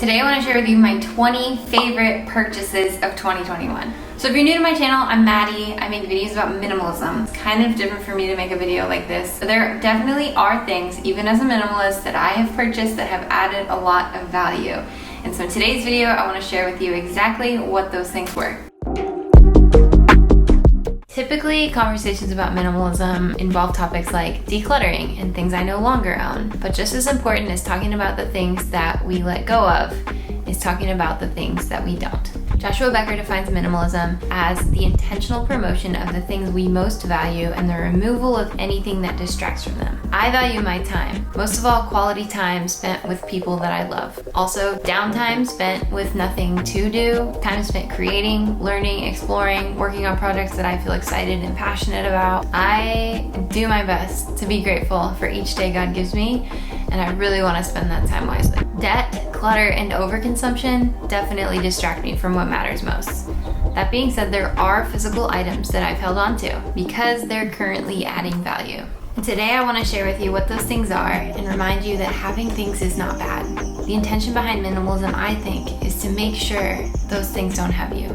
Today I want to share with you my 20 favorite purchases of 2021. So if you're new to my channel, I'm Maddie. I make videos about minimalism. It's kind of different for me to make a video like this. But there definitely are things, even as a minimalist, that I have purchased that have added a lot of value. And so in today's video, I want to share with you exactly what those things were. Typically, conversations about minimalism involve topics like decluttering and things I no longer own. But just as important as talking about the things that we let go of is talking about the things that we don't. Joshua Becker defines minimalism as the intentional promotion of the things we most value and the removal of anything that distracts from them. I value my time. Most of all, quality time spent with people that I love. Also, downtime spent with nothing to do. Time spent creating, learning, exploring, working on projects that I feel excited and passionate about. I do my best to be grateful for each day God gives me, and I really want to spend that time wisely. Debt, clutter, and overconsumption definitely distract me from what matters most. That being said, there are physical items that I've held on to because they're currently adding value. And today I want to share with you what those things are and remind you that having things is not bad. The intention behind minimalism, I think, is to make sure those things don't have you.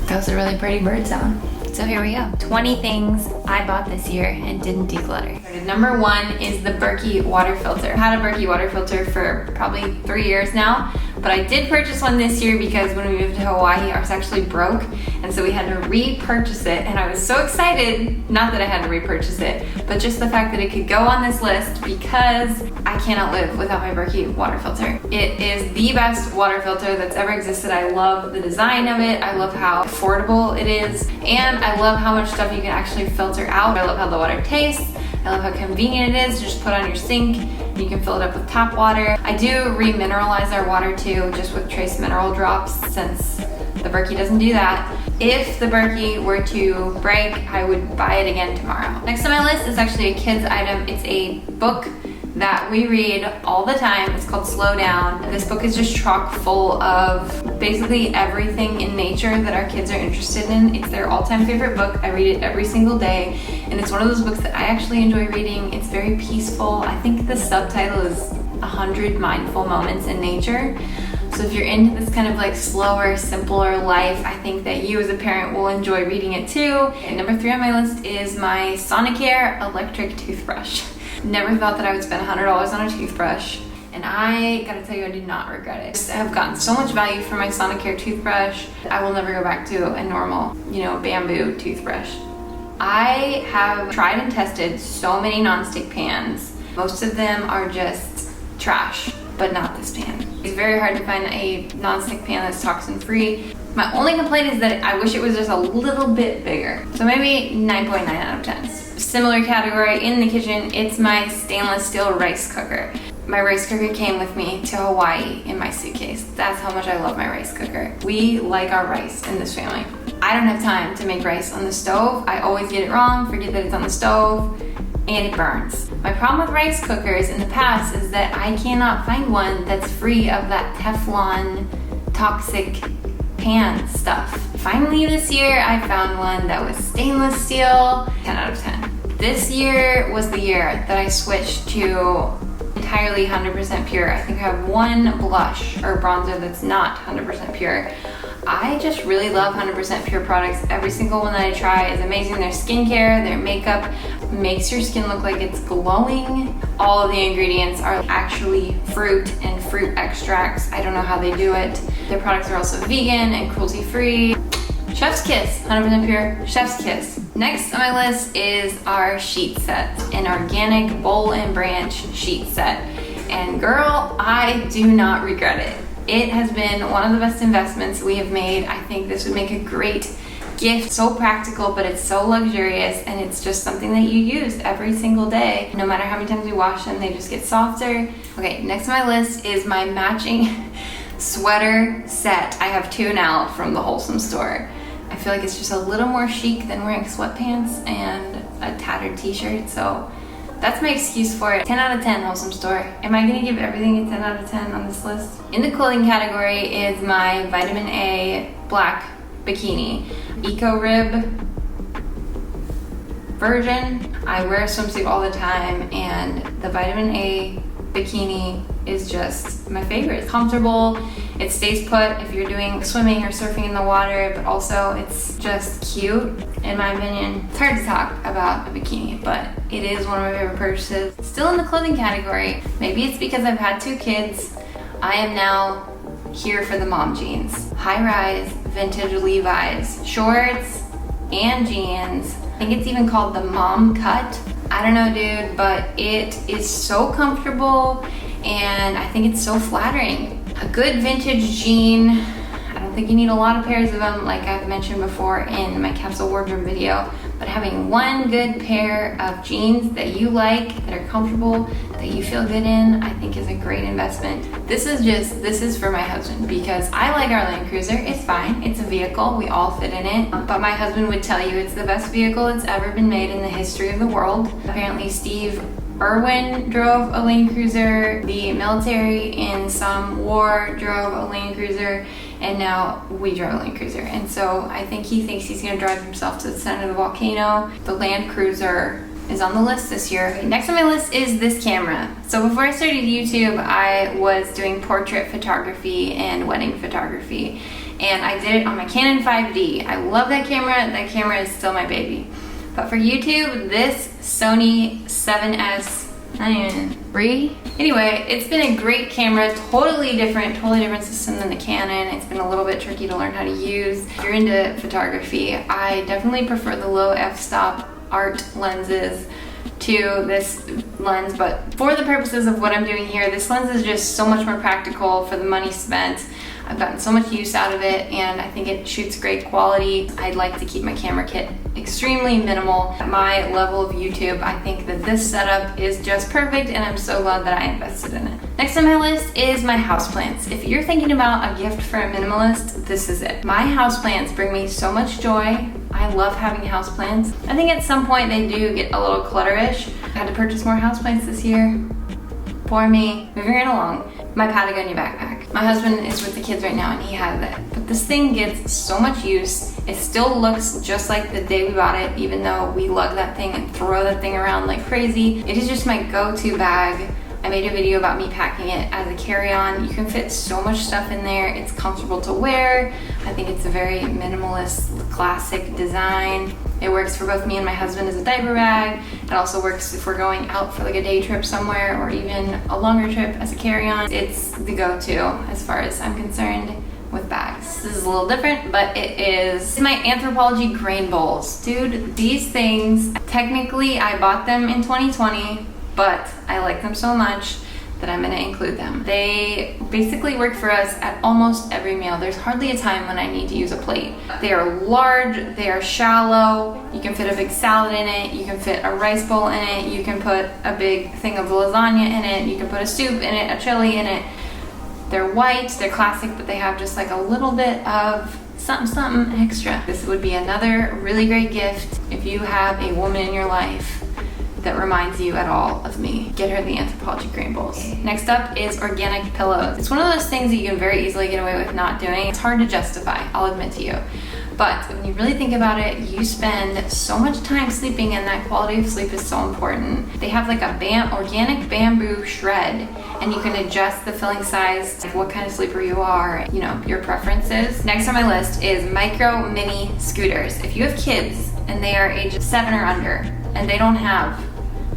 That was a really pretty bird sound. So here we go. 20 things I bought this year and didn't declutter. Number one is the Berkey water filter. I've had a Berkey water filter for probably 3 years now, but I did purchase one this year because when we moved to Hawaii, ours actually broke, and so we had to repurchase it, and I was so excited, not that I had to repurchase it, but just the fact that it could go on this list because I cannot live without my Berkey water filter. It is the best water filter that's ever existed. I love the design of it, I love how affordable it is, and I love how much stuff you can actually filter out. I love how the water tastes. I love how convenient it is to just put on your sink. You can fill it up with tap water. I do remineralize our water too, just with trace mineral drops, since the Berkey doesn't do that. If the Berkey were to break, I would buy it again tomorrow. Next on my list is actually a kid's item. It's a book that we read all the time. It's called Slow Down. This book is just chock full of basically everything in nature that our kids are interested in. It's their all-time favorite book. I read it every single day, and it's one of those books that I actually enjoy reading. It's very peaceful. I think the subtitle is 100 Mindful Moments in Nature. So if you're into this kind of like slower, simpler life, I think that you as a parent will enjoy reading it too. And number 3 on my list is my Sonicare electric toothbrush. Never thought that I would spend $100 on a toothbrush, and I gotta tell you, I did not regret it. I have gotten so much value from my Sonicare toothbrush. I will never go back to a normal, bamboo toothbrush. I have tried and tested so many nonstick pans. Most of them are just trash, but not this pan. It's very hard to find a nonstick pan that's toxin free. My only complaint is that I wish it was just a little bit bigger. So maybe 9.9 out of 10. Similar category in the kitchen, it's my stainless steel rice cooker. My rice cooker came with me to Hawaii in my suitcase. That's how much I love my rice cooker. We like our rice in this family. I don't have time to make rice on the stove. I always get it wrong, forget that it's on the stove, and it burns. My problem with rice cookers in the past is that I cannot find one that's free of that Teflon toxic pan stuff. Finally this year, I found one that was stainless steel, 10 out of 10. This year was the year that I switched to entirely 100% pure. I think I have one blush or bronzer that's not 100% pure. I just really love 100% pure products. Every single one that I try is amazing. Their skincare, their makeup makes your skin look like it's glowing. All of the ingredients are actually fruit and fruit extracts. I don't know how they do it. Their products are also vegan and cruelty-free. Chef's Kiss, 100% pure, Chef's Kiss. Next on my list is our sheet set, an organic bowl and branch sheet set. And girl, I do not regret it. It has been one of the best investments we have made. I think this would make a great gift. So practical, but it's so luxurious, and it's just something that you use every single day. No matter how many times you wash them, they just get softer. Okay, next on my list is my matching sweater set. I have 2 now from the Wholesome store. I feel like it's just a little more chic than wearing sweatpants and a tattered t-shirt, so that's my excuse for it. 10 out of 10 Wholesome store. Am I gonna give everything a 10 out of 10 on this list? In the clothing category is my vitamin A black bikini. Eco rib version. I wear a swimsuit all the time, and the vitamin A bikini is just my favorite. It's comfortable, it stays put if you're doing swimming or surfing in the water, but also it's just cute, in my opinion. It's hard to talk about a bikini, but it is one of my favorite purchases. Still in the clothing category. Maybe it's because I've had 2 kids. I am now here for the mom jeans. High-rise, vintage Levi's, shorts and jeans. I think it's even called the mom cut. I don't know, dude, but it is so comfortable and I think it's so flattering. A good vintage jean, I don't think you need a lot of pairs of them like I've mentioned before in my capsule wardrobe video, but having one good pair of jeans that you like, that are comfortable, that you feel good in, I think is a great investment. This is for my husband because I like our Land Cruiser. It's fine, it's a vehicle, we all fit in it, but my husband would tell you it's the best vehicle that's ever been made in the history of the world. Apparently Steve Irwin drove a Land Cruiser, the military in some war drove a Land Cruiser, and now we drive a Land Cruiser. And so I think he thinks he's gonna drive himself to the center of the volcano. The Land Cruiser is on the list this year. Next on my list is this camera. So before I started YouTube, I was doing portrait photography and wedding photography. And I did it on my Canon 5D. I love that camera. That camera is still my baby. But for YouTube, this Sony 7S, Anyway, it's been a great camera, totally different system than the Canon. It's been a little bit tricky to learn how to use. If you're into photography, I definitely prefer the low f-stop art lenses to this lens, but for the purposes of what I'm doing here, this lens is just so much more practical for the money spent. I've gotten so much use out of it and I think it shoots great quality. I'd like to keep my camera kit extremely minimal. At my level of YouTube, I think that this setup is just perfect and I'm so glad that I invested in it. Next on my list is my houseplants. If you're thinking about a gift for a minimalist, this is it. My houseplants bring me so much joy. I love having houseplants. I think at some point they do get a little clutterish. I had to purchase more houseplants this year. Poor me. Moving right along. My Patagonia backpack. My husband is with the kids right now and he has it. But this thing gets so much use. It still looks just like the day we bought it, even though we lug that thing and throw that thing around like crazy. It is just my go-to bag. I made a video about me packing it as a carry-on. You can fit so much stuff in there. It's comfortable to wear. I think it's a very minimalist, classic design. It works for both me and my husband as a diaper bag. It also works if we're going out for like a day trip somewhere or even a longer trip as a carry-on. It's the go-to as far as I'm concerned with bags. This is a little different, but it is my Anthropologie grain bowls. Dude, these things, technically I bought them in 2020, but I like them so much that I'm gonna include them. They basically work for us at almost every meal. There's hardly a time when I need to use a plate. They are large, they are shallow, you can fit a big salad in it, you can fit a rice bowl in it, you can put a big thing of lasagna in it, you can put a soup in it, a chili in it. They're white, they're classic, but they have just like a little bit of something extra. This would be another really great gift if you have a woman in your life that reminds you at all of me. Get her the Anthropologie grain bowls. Next up is organic pillows. It's one of those things that you can very easily get away with not doing. It's hard to justify, I'll admit to you. But when you really think about it, you spend so much time sleeping and that quality of sleep is so important. They have like a organic bamboo shred and you can adjust the filling size, like what kind of sleeper you are, you know, your preferences. Next on my list is micro mini scooters. If you have kids and they are age 7 or under and they don't have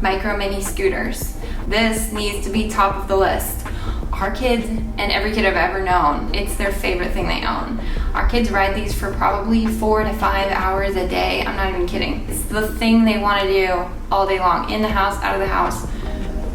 micro mini scooters, this needs to be top of the list. Our kids and every kid I've ever known, it's their favorite thing they own. Our kids ride these for probably 4 to 5 hours a day. I'm not even kidding. It's the thing they want to do all day long, in the house, out of the house.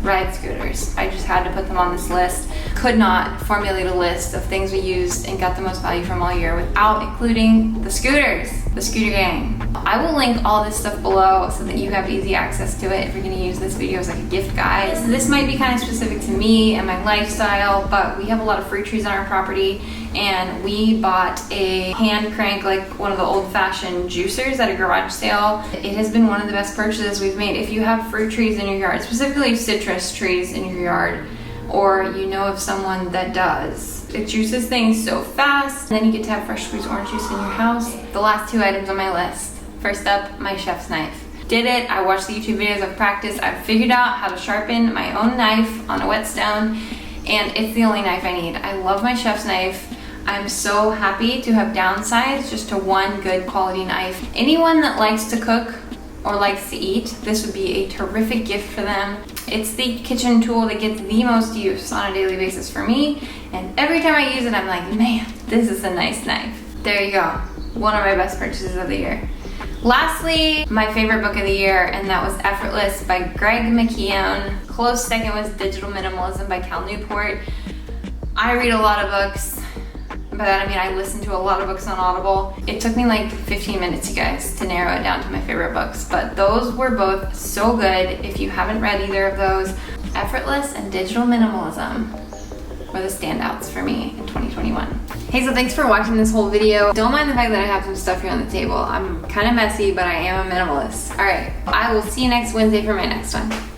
Ride scooters. I just had to put them on this list. Could not formulate a list of things we used and got the most value from all year without including the scooters, the scooter gang. I will link all this stuff below so that you have easy access to it if you're gonna use this video as like a gift guide. This might be kind of specific to me and my lifestyle, but we have a lot of fruit trees on our property and we bought a hand crank, like one of the old-fashioned juicers at a garage sale. It has been one of the best purchases we've made. If you have fruit trees in your yard, specifically citrus trees in your yard, or you know of someone that does, it juices things so fast, and then you get to have fresh squeezed orange juice in your house. The last 2 items on my list. First up, my chef's knife. Did it, I watched the YouTube videos of practice, I've figured out how to sharpen my own knife on a whetstone, and it's the only knife I need. I love my chef's knife. I'm so happy to have downsized just to one good quality knife. Anyone that likes to cook or likes to eat, this would be a terrific gift for them. It's the kitchen tool that gets the most use on a daily basis for me, and every time I use it, I'm like, man, this is a nice knife. There you go. One of my best purchases of the year. Lastly, my favorite book of the year, and that was Effortless by Greg McKeown. Close second was Digital Minimalism by Cal Newport. I read a lot of books. By that I mean I listen to a lot of books on Audible. It took me like 15 minutes, you guys, to narrow it down to my favorite books, but those were both so good. If you haven't read either of those, Effortless and Digital Minimalism were the standouts for me in 2021. Hey, so thanks for watching this whole video. Don't mind the fact that I have some stuff here on the table. I'm kind of messy, but I am a minimalist. All right, I will see you next Wednesday for my next one.